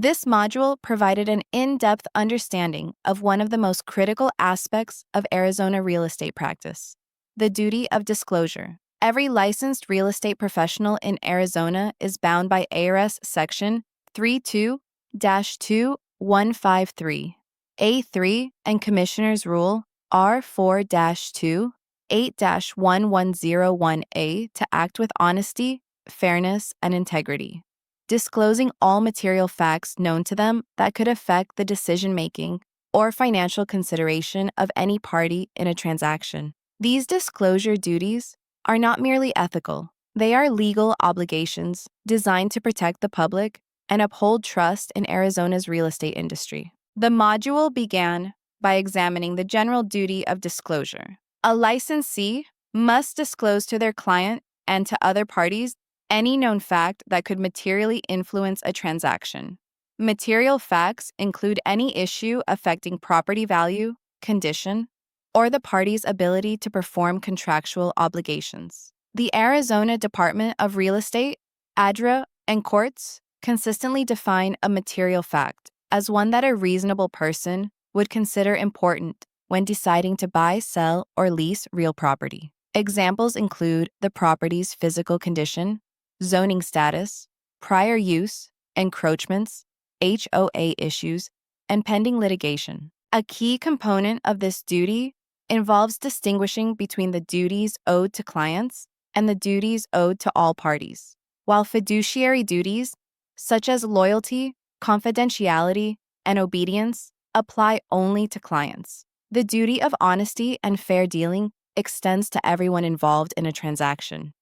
This module provided an in-depth understanding of one of the most critical aspects of Arizona real estate practice, the duty of disclosure. Every licensed real estate professional in Arizona is bound by ARS Section 32-2153, A3, and Commissioner's Rule R4-2, 8-1101A to act with honesty, fairness, and integrity, disclosing all material facts known to them that could affect the decision-making or financial consideration of any party in a transaction. These disclosure duties are not merely ethical, they are legal obligations designed to protect the public and uphold trust in Arizona's real estate industry. The module began by examining the general duty of disclosure. A licensee must disclose to their client and to other parties any known fact that could materially influence a transaction. Material facts include any issue affecting property value, condition, or the party's ability to perform contractual obligations. The Arizona Department of Real Estate, ADRA, and courts consistently define a material fact as one that a reasonable person would consider important when deciding to buy, sell, or lease real property. Examples include the property's physical condition, zoning status, prior use, encroachments, HOA issues, and pending litigation. A key component of this duty involves distinguishing between the duties owed to clients and the duties owed to all parties. While fiduciary duties, such as loyalty, confidentiality, and obedience, apply only to clients, the duty of honesty and fair dealing extends to everyone involved in a transaction,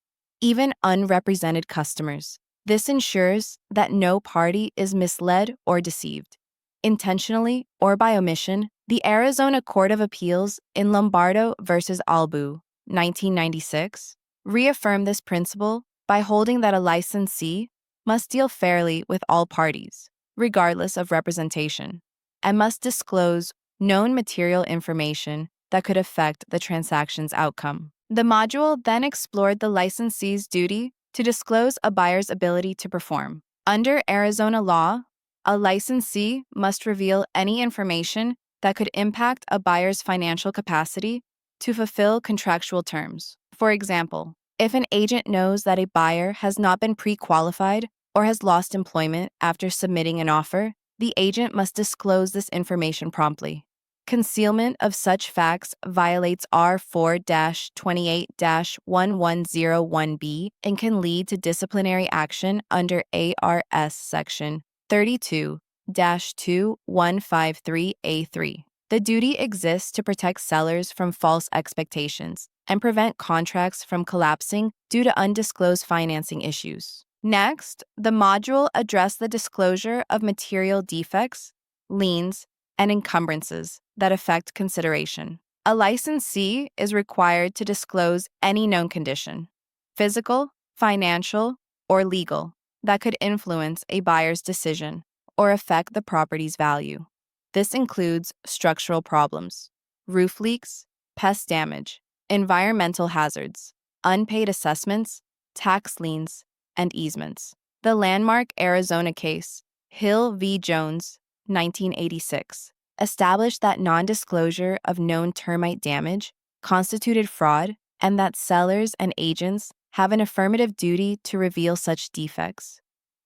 even unrepresented customers. This ensures that no party is misled or deceived, intentionally or by omission. The Arizona Court of Appeals in Lombardo v. Albu, 1996, reaffirmed this principle by holding that a licensee must deal fairly with all parties, regardless of representation, and must disclose known material information that could affect the transaction's outcome. The module then explored the licensee's duty to disclose a buyer's ability to perform. Under Arizona law, a licensee must reveal any information that could impact a buyer's financial capacity to fulfill contractual terms. For example, if an agent knows that a buyer has not been pre-qualified or has lost employment after submitting an offer, the agent must disclose this information promptly. Concealment of such facts violates R4-28-1101B and can lead to disciplinary action under ARS Section 32-2153A3. The duty exists to protect sellers from false expectations and prevent contracts from collapsing due to undisclosed financing issues. Next, the module addressed the disclosure of material defects, liens, and encumbrances that affect consideration. A licensee is required to disclose any known condition, physical, financial, or legal, that could influence a buyer's decision or affect the property's value. This includes structural problems, roof leaks, pest damage, environmental hazards, unpaid assessments, tax liens, and easements. The landmark Arizona case, Hill v. Jones, 1986, established that non-disclosure of known termite damage constituted fraud and that sellers and agents have an affirmative duty to reveal such defects.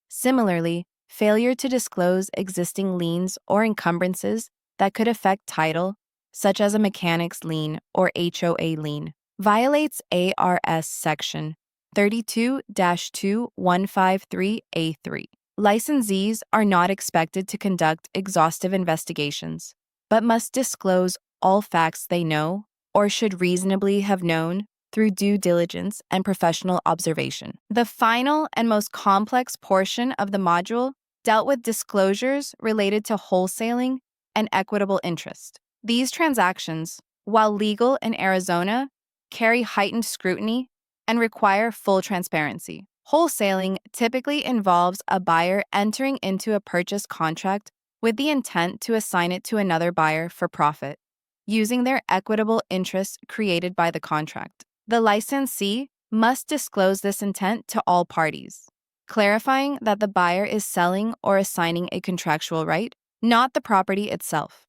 Similarly, failure to disclose existing liens or encumbrances that could affect title, such as a mechanic's lien or HOA lien, violates ARS Section 32-2153A3. Licensees are not expected to conduct exhaustive investigations, but must disclose all facts they know or should reasonably have known through due diligence and professional observation. The final and most complex portion of the module dealt with disclosures related to wholesaling and equitable interest. These transactions, while legal in Arizona, carry heightened scrutiny and require full transparency. Wholesaling typically involves a buyer entering into a purchase contract with the intent to assign it to another buyer for profit, using their equitable interests created by the contract. The licensee must disclose this intent to all parties, clarifying that the buyer is selling or assigning a contractual right, not the property itself.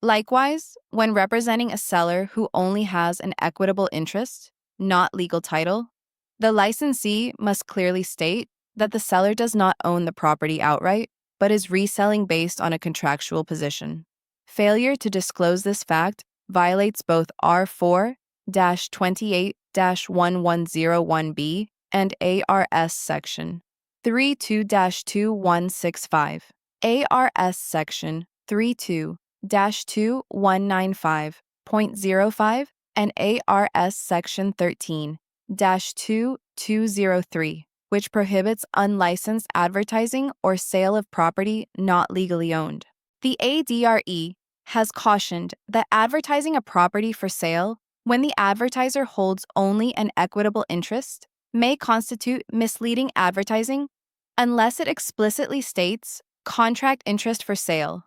Likewise, when representing a seller who only has an equitable interest, not legal title, the licensee must clearly state that the seller does not own the property outright, but is reselling based on a contractual position. Failure to disclose this fact violates both R4-28-1101B and ARS Section 32-2165, ARS Section 32-2195.05, and ARS Section 13-2203, which prohibits unlicensed advertising or sale of property not legally owned. The ADRE has cautioned that advertising a property for sale when the advertiser holds only an equitable interest may constitute misleading advertising unless it explicitly states contract interest for sale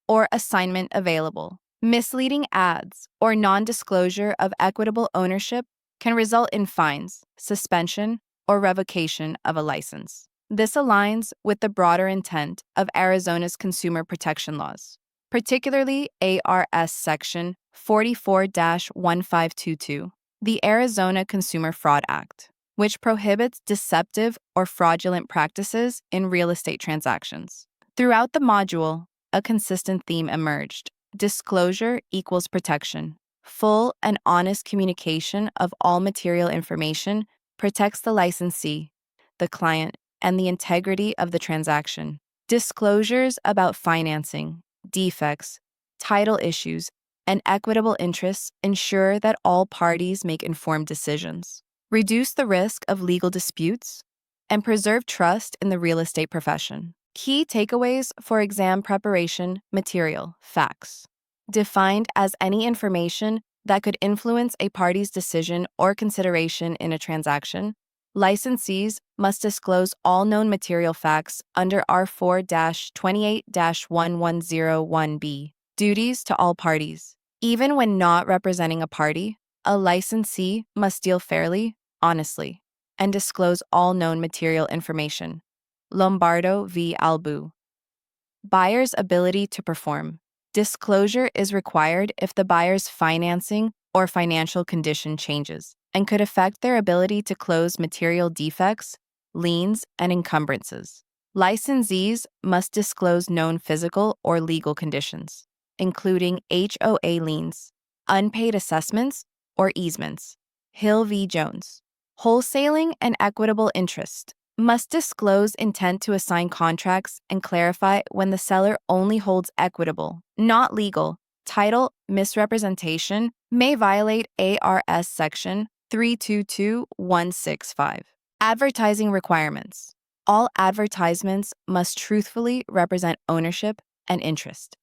or assignment available. Misleading ads or non-disclosure of equitable ownership can result in fines, suspension, or revocation of a license. This aligns with the broader intent of Arizona's consumer protection laws, particularly ARS Section 44-1522, the Arizona Consumer Fraud Act, which prohibits deceptive or fraudulent practices in real estate transactions. Throughout the module, a consistent theme emerged: disclosure equals protection. Full and honest communication of all material information protects the licensee, the client, and the integrity of the transaction. Disclosures about financing, defects, title issues, and equitable interests ensure that all parties make informed decisions, reduce the risk of legal disputes, and preserve trust in the real estate profession. Key takeaways for exam preparation material: facts. Defined as any information that could influence a party's decision or consideration in a transaction, licensees must disclose all known material facts under R4-28-1101B. Duties to all parties. Even when not representing a party, a licensee must deal fairly, honestly, and disclose all known material information. Lombardo v. Albu. Buyer's ability to perform. Disclosure is required if the buyer's financing or financial condition changes and could affect their ability to close material defects, liens, and encumbrances. Licensees must disclose known physical or legal conditions, including HOA liens, unpaid assessments, or easements. Hill v. Jones. Wholesaling and equitable interest. Must disclose intent to assign contracts and clarify when the seller only holds equitable, not legal, title. Misrepresentation may violate ARS Section 322165. Advertising requirements. All advertisements must truthfully represent ownership and interest.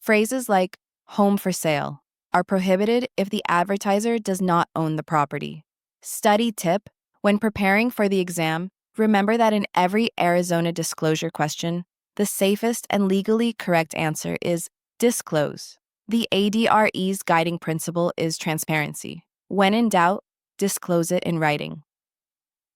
Phrases like home for sale are prohibited if the advertiser does not own the property. Study tip: when preparing for the exam, remember that in every Arizona disclosure question, the safest and legally correct answer is disclose. The ADRE's guiding principle is transparency. When in doubt, disclose it in writing.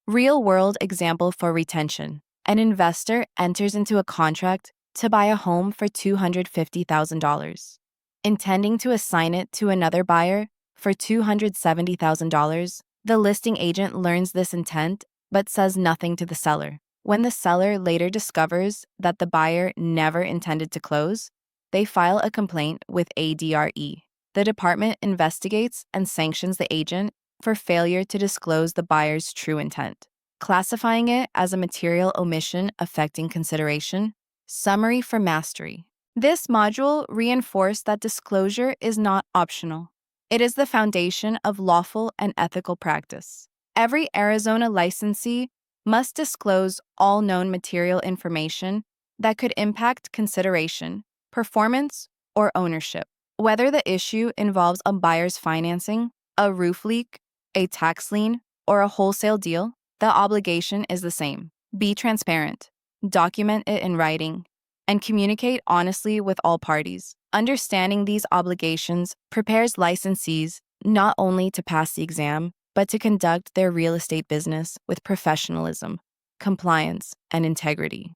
Real-world example for retention. An investor enters into a contract to buy a home for $250,000. Intending to assign it to another buyer for $270,000, the listing agent learns this intent but says nothing to the seller. When the seller later discovers that the buyer never intended to close, they file a complaint with ADRE. The department investigates and sanctions the agent for failure to disclose the buyer's true intent, classifying it as a material omission affecting consideration. Summary for mastery. This module reinforced that disclosure is not optional. It is the foundation of lawful and ethical practice. Every Arizona licensee must disclose all known material information that could impact consideration, performance, or ownership. Whether the issue involves a buyer's financing, a roof leak, a tax lien, or a wholesale deal, the obligation is the same. Be transparent, document it in writing, and communicate honestly with all parties. Understanding these obligations prepares licensees not only to pass the exam, but to conduct their real estate business with professionalism, compliance, and integrity.